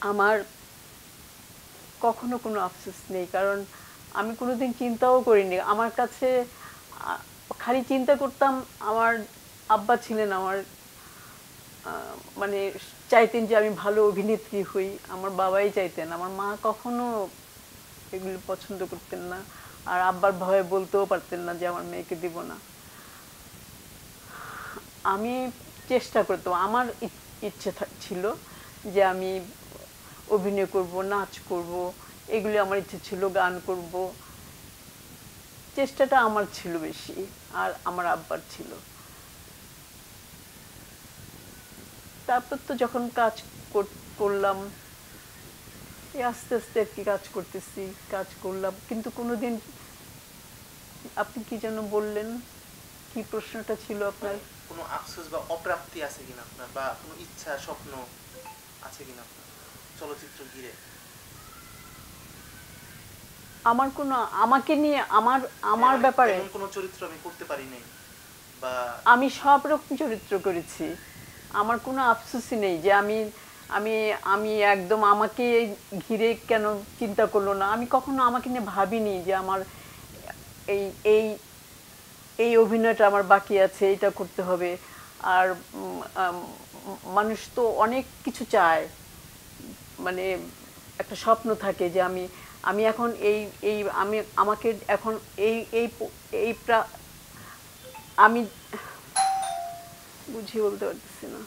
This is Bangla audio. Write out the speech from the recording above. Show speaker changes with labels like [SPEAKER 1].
[SPEAKER 1] আমার কখনো কোনো আফসোস নেই, কারণ আমি কোনোদিন চিন্তাও করিনি। আমার কাছে খালি চিন্তা করতাম, আমার আব্বা ছিলেন আমার, মানে চাইতেন যে আমি ভালো অভিনেত্রী হই, আমার বাবাই চাইতেন। আমার মা কখনো এগুলো পছন্দ করতেন না, আর আব্বার ভয়ে বলতেও পারতেন না যে আমার মেয়েকে দিব না। আমি চেষ্টা করতাম, আমার ইচ্ছে ছিল যে আমি অভিনয় করব, নাচ করব, এগুলি আমার ইচ্ছে ছিল, গান করব। চেষ্টাটা আমার ছিল বেশি, আর আমার আব্বার ছিল। তারপর তো যখন কাজ করলাম, এই আস্তে আস্তে আর কি কাজ করতেছি, কাজ করলাম, কিন্তু কোনোদিন, আপনি কি যেন বললেন, কি প্রশ্নটা ছিল আপনার?
[SPEAKER 2] কোনো আফসোস বা অপ্রাপ্তি আছে কিনা আপনার, বা কোনো ইচ্ছা স্বপ্ন আছে কিনা আপনার চলচ্চিত্র ঘিরে?
[SPEAKER 1] আমার কোনো, আমাকে নিয়ে, আমার আমার ব্যাপারে
[SPEAKER 2] এমন কোনো চরিত্র আমি করতে পারি নাই, বা
[SPEAKER 1] আমি সব রকম চরিত্র করেছি। আমার কোনো আফসোসই নেই যে আমি আমি আমি একদম আমাকে ঘিরে কেন চিন্তা করলো না। আমি কখনো আমাকে নিয়ে ভাবিনি যে আমার এই এই এই অভিনয়টা আমার বাকি আছে, এটা করতে হবে। আর মানুষ তো অনেক কিছু চায়, মানে একটা স্বপ্ন থাকে যে আমি আমি এখন এই এই আমি আমাকে এখন এই এই এই আমি বুঝিয়ে বলতে পারতেছি না।